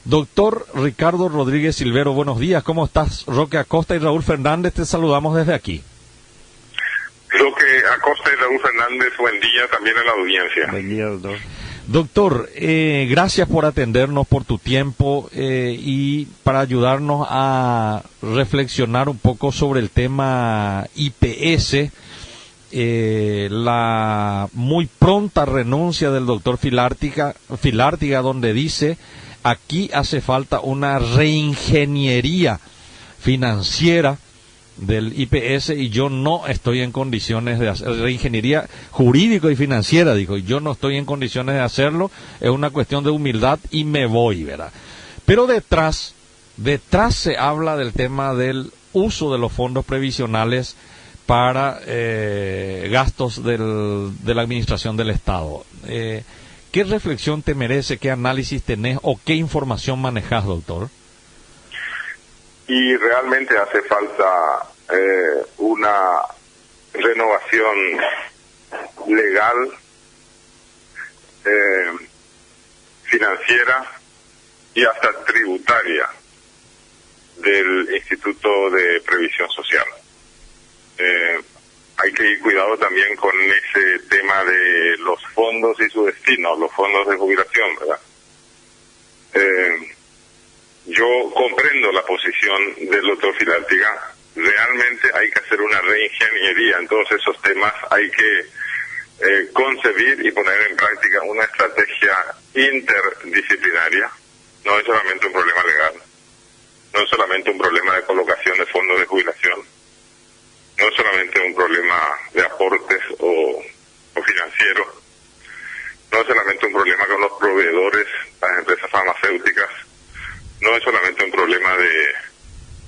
Doctor Ricardo Rodríguez Silvero, buenos días, ¿cómo estás? Roque Acosta y Raúl Fernández, te saludamos desde aquí. Roque Acosta y Raúl Fernández, buen día también a la audiencia. Buen día, doctor. Doctor, gracias por atendernos, por tu tiempo y para ayudarnos a reflexionar un poco sobre el tema IPS, la muy pronta renuncia del doctor Filártiga, donde dice: aquí hace falta una reingeniería financiera del IPS y yo no estoy en condiciones de hacer reingeniería jurídico y financiera, dijo, y yo no estoy en condiciones de hacerlo, es una cuestión de humildad y me voy, ¿verdad? Pero detrás se habla del tema del uso de los fondos previsionales para gastos de la administración del Estado. ¿Qué reflexión te merece, qué análisis tenés o qué información manejás, doctor? Y realmente hace falta una renovación legal, financiera y hasta tributaria del Instituto de Previsión Social. Hay que ir cuidado también con ese tema de los fondos y su destino, los fondos de jubilación, ¿verdad? Yo comprendo la posición del doctor Filártiga. Realmente hay que hacer una reingeniería en todos esos temas. Hay que concebir y poner en práctica una estrategia interdisciplinaria. No es solamente un problema legal, no es solamente un problema de colocación de fondos de jubilación, no es solamente un problema de aportes o financieros, no es solamente un problema con los proveedores, las empresas farmacéuticas, no es solamente un problema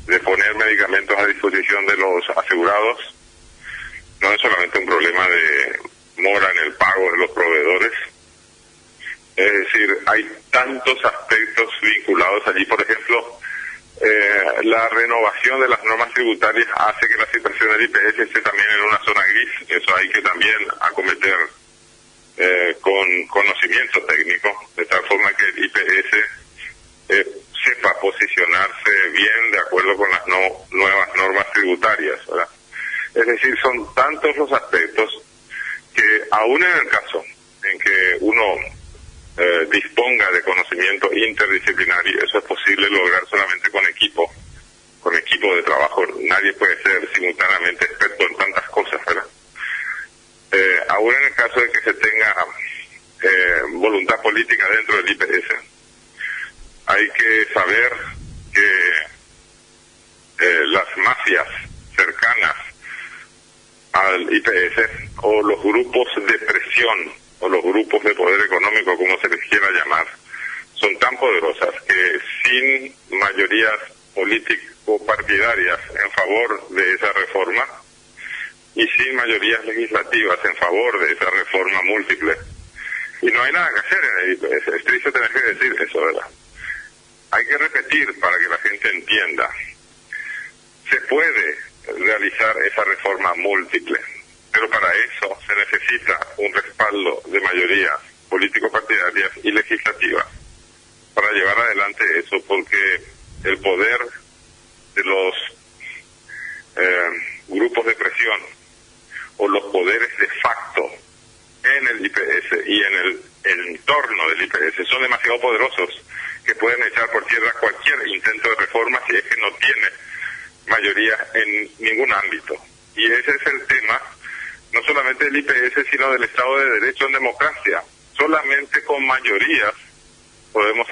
de poner medicamentos a disposición de los asegurados, no es solamente un problema de mora en el pago de los proveedores. Es decir, hay tantos aspectos vinculados allí. Por ejemplo, la renovación de las normas tributarias hace que la situación del IPS esté también en una zona gris. Eso hay que también acometer con conocimiento técnico, de tal forma que el IPS sepa posicionarse bien de acuerdo con las nuevas normas tributarias, ¿verdad? Es decir, son tantos los aspectos que aún en el caso en que uno disponga de conocimiento interdisciplinario, eso es posible lograr solamente con equipo de trabajo. Nadie puede ser simultáneamente experto en tantas cosas, ¿verdad? Aún en el caso de que se tenga voluntad política dentro del IPS, hay que saber que las mafias cercanas al IPS o los grupos de presión o los grupos de poder económico, como se les quiera llamar, son tan poderosas que sin mayorías político-partidarias en favor de esa reforma y sin mayorías legislativas en favor de esa reforma múltiple, y no hay nada que hacer en el IPS. Es triste tener que decir eso, ¿verdad? Hay que repetir para que la gente entienda. Se puede realizar esa reforma múltiple, pero para eso se necesita un respaldo de mayorías político-partidarias y legislativas para llevar adelante eso, porque el poder de los grupos de presión o los poderes de facto en el IPS y en el entorno del IPS son demasiado poderosos, que pueden echar por tierra cualquier intento de reforma si es que no tiene mayoría en ningún ámbito. Y ese es el tema, no solamente del IPS, sino del Estado de Derecho en democracia. Solamente con mayorías podemos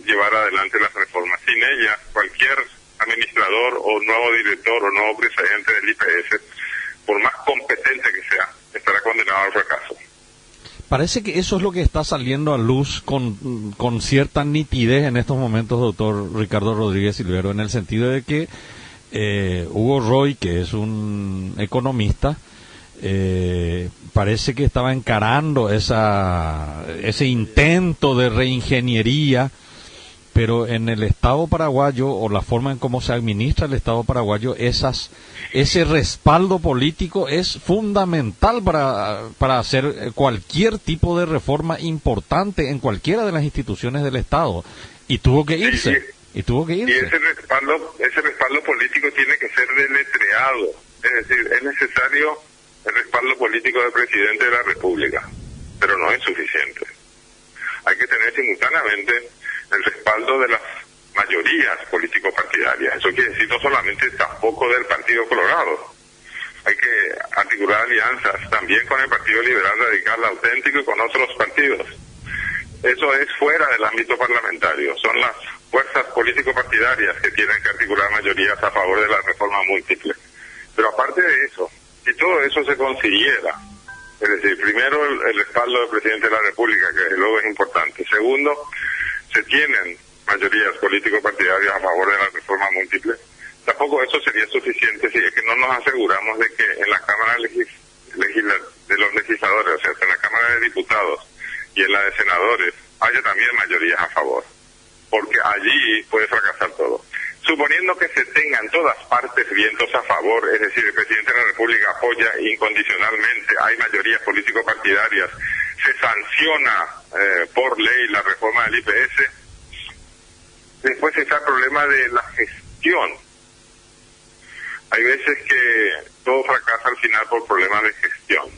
llevar adelante las reformas. Sin ellas, cualquier administrador o nuevo director o nuevo presidente del IPS, por más competente que sea, estará condenado al fracaso. Parece que eso es lo que está saliendo a luz con cierta nitidez en estos momentos, doctor Ricardo Rodríguez Silvero, en el sentido de que Hugo Roy, que es un economista, parece que estaba encarando ese intento de reingeniería, pero en el Estado paraguayo, o la forma en cómo se administra el Estado paraguayo, ese respaldo político es fundamental para hacer cualquier tipo de reforma importante en cualquiera de las instituciones del Estado. Y tuvo que irse. Y tuvo que irse. Y ese respaldo político tiene que ser deletreado. Es decir, es necesario el respaldo político del presidente de la República, pero no es suficiente. Hay que tener simultáneamente el respaldo de las mayorías político-partidarias. Eso quiere decir no solamente tampoco del Partido Colorado. Hay que articular alianzas también con el Partido Liberal Radical Auténtico y con otros partidos. Eso es fuera del ámbito parlamentario. Son las fuerzas político-partidarias que tienen que articular mayorías a favor de la reforma múltiple. Pero aparte de eso, si todo eso se consiguiera, es decir, primero el respaldo del presidente de la República, que luego es importante. Segundo, se tienen mayorías político-partidarias a favor de la reforma múltiple. Tampoco eso sería suficiente si es que no nos aseguramos de que en la Cámara de los legisladores, o sea, en la Cámara de Diputados y en la de senadores, haya también mayorías a favor, porque allí puede fracasar todo. Suponiendo que se tengan todas partes vientos a favor, es decir, el presidente de la República apoya incondicionalmente, hay mayorías político-partidarias, se sanciona por ley la reforma del IPS, después está el problema de la gestión. Hay veces que todo fracasa al final por problemas de gestión.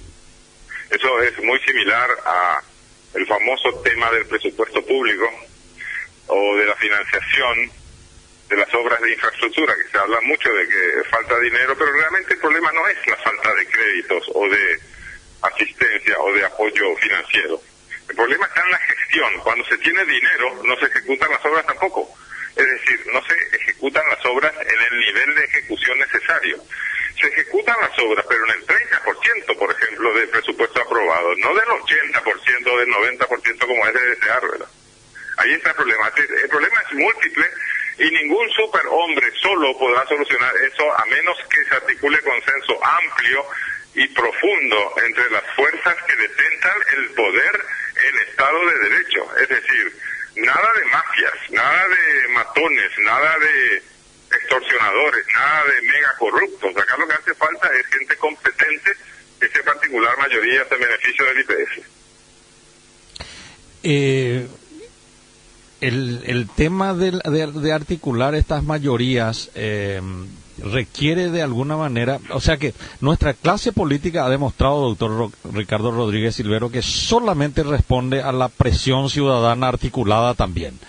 Eso es muy similar a el famoso tema del presupuesto público o de la financiación de las obras de infraestructura, que se habla mucho de que falta dinero, pero realmente el problema no es la falta de créditos o de asistencia o de apoyo financiero. El problema está en la gestión. Cuando se tiene dinero, no se ejecutan las obras tampoco. Es decir, no se ejecutan las obras en el nivel de ejecución necesario. Se ejecutan las obras, pero en el 30%, por ejemplo, del presupuesto aprobado, no del 80% o del 90% como es de desear, ¿verdad? Ahí está el problema. El problema es múltiple y ningún superhombre solo podrá solucionar eso a menos que se articule consenso amplio y profundo entre las fuerzas que detentan el poder en Estado de Derecho. Es decir, nada de mafias, nada de matones, nada de extorsionadores, nada de mega corruptos. Acá lo que hace falta es gente competente que sepa articular mayorías en beneficio del IPS. El tema de articular estas mayorías requiere de alguna manera, o sea que nuestra clase política ha demostrado, doctor Ricardo Rodríguez Silvero, que solamente responde a la presión ciudadana articulada también.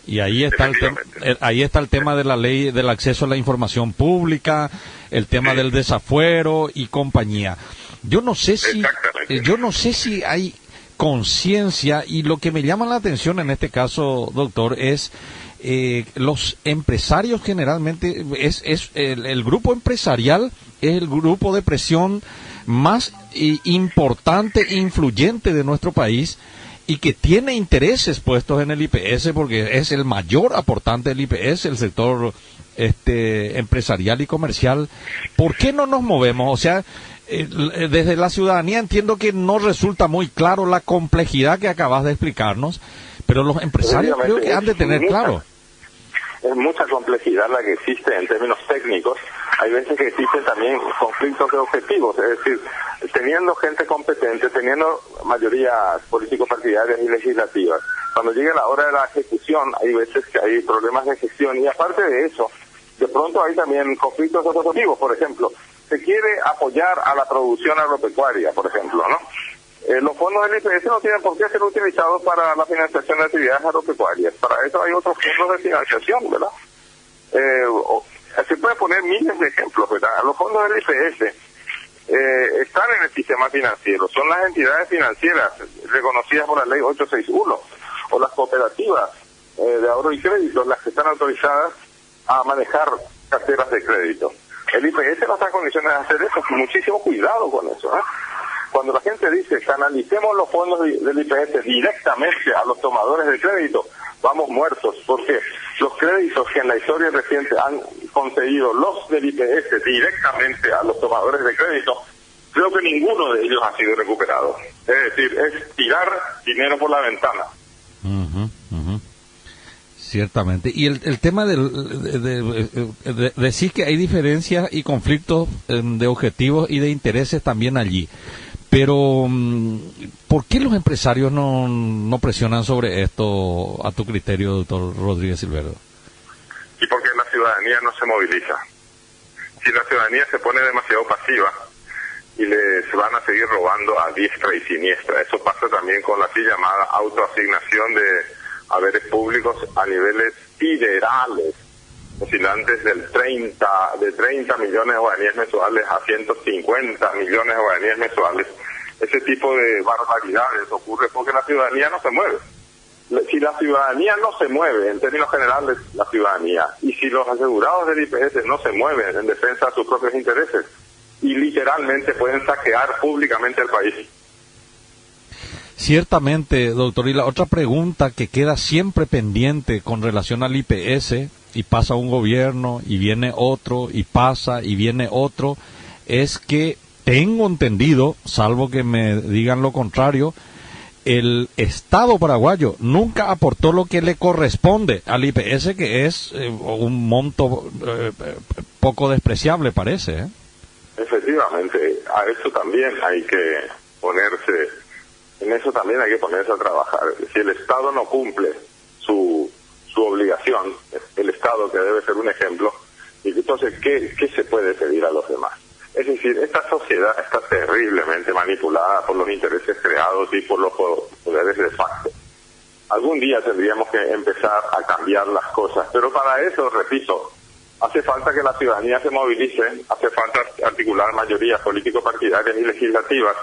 Y ahí está el tema de la ley del acceso a la información pública, el tema del desafuero y compañía. Yo no sé si hay conciencia, y lo que me llama la atención en este caso, doctor, es los empresarios generalmente, es el grupo empresarial es el grupo de presión más importante e influyente de nuestro país, y que tiene intereses puestos en el IPS porque es el mayor aportante del IPS, el sector empresarial y comercial. ¿Por qué no nos movemos? O sea, desde la ciudadanía entiendo que no resulta muy claro la complejidad que acabas de explicarnos, pero los empresarios creo que han de tener claro. Es mucha complejidad la que existe en términos técnicos. Hay veces que existen también conflictos de objetivos, es decir, teniendo gente competente, teniendo mayorías político-partidarias y legislativas, cuando llega la hora de la ejecución, hay veces que hay problemas de gestión, y aparte de eso, de pronto hay también conflictos de objetivos. Por ejemplo, se quiere apoyar a la producción agropecuaria, por ejemplo, ¿no? Los fondos del IPS no tienen por qué ser utilizados para la financiación de actividades agropecuarias. Para eso hay otros fondos de financiación, ¿verdad? Se puede poner miles de ejemplos, ¿verdad? Los fondos del IPS están en el sistema financiero, son las entidades financieras reconocidas por la ley 861, o las cooperativas de ahorro y crédito, las que están autorizadas a manejar carteras de crédito. El IPS no está en condiciones de hacer eso, muchísimo cuidado con eso, ¿eh? Cuando la gente dice que analicemos los fondos del IPS directamente a los tomadores de crédito, vamos muertos, porque los créditos que en la historia reciente han concedido los del IPS directamente a los tomadores de crédito, creo que ninguno de ellos ha sido recuperado. Es decir, es tirar dinero por la ventana. Ciertamente. Y el tema de decir que hay diferencias y conflictos de objetivos y de intereses también allí. Pero, ¿por qué los empresarios no presionan sobre esto a tu criterio, doctor Rodríguez Silverio? Y porque la ciudadanía no se moviliza. Si la ciudadanía se pone demasiado pasiva y les van a seguir robando a diestra y siniestra. Eso pasa también con la así llamada autoasignación de haberes públicos a niveles siderales, oscilantes de 30 millones de guaraníes mensuales a 150 millones de guaraníes mensuales. Ese tipo de barbaridades ocurre porque la ciudadanía no se mueve. Si la ciudadanía no se mueve, en términos generales, la ciudadanía, y si los asegurados del IPS no se mueven en defensa de sus propios intereses, y literalmente pueden saquear públicamente el país. Ciertamente, doctor, y la otra pregunta que queda siempre pendiente con relación al IPS, y pasa un gobierno, y viene otro, y pasa, y viene otro, es que tengo entendido, salvo que me digan lo contrario, el Estado paraguayo nunca aportó lo que le corresponde al IPS, que es un monto poco despreciable, parece, ¿eh? Efectivamente, a eso también hay que ponerse, en eso también hay que ponerse a trabajar. Si el Estado no cumple su obligación, el Estado que debe ser un ejemplo, y entonces, ¿qué se puede pedir a los demás? Es decir, esta sociedad está terriblemente manipulada por los intereses creados y por los poderes de facto. Algún día tendríamos que empezar a cambiar las cosas, pero para eso, repito, hace falta que la ciudadanía se movilice, hace falta articular mayorías político-partidarias y legislativas,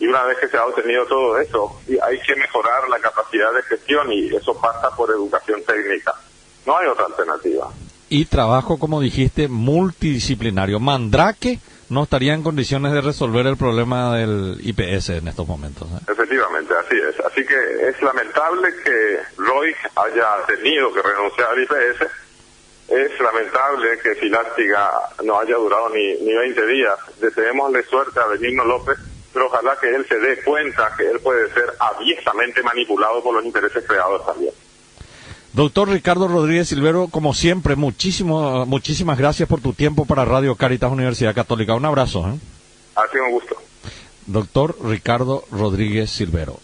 y una vez que se ha obtenido todo eso, hay que mejorar la capacidad de gestión, y eso pasa por educación técnica. No hay otra alternativa. Y trabajo, como dijiste, multidisciplinario. Mandrake no estaría en condiciones de resolver el problema del IPS en estos momentos, ¿eh? Efectivamente, así es. Así que es lamentable que Roy haya tenido que renunciar al IPS. Es lamentable que Filártiga no haya durado ni 20 días. Deseémosle suerte a Benigno López, pero ojalá que él se dé cuenta que él puede ser abiertamente manipulado por los intereses creados también. Doctor Ricardo Rodríguez Silverio, como siempre, muchísimas gracias por tu tiempo para Radio Cáritas Universidad Católica. Un abrazo, ¿eh? Ha sido un gusto. Doctor Ricardo Rodríguez Silverio.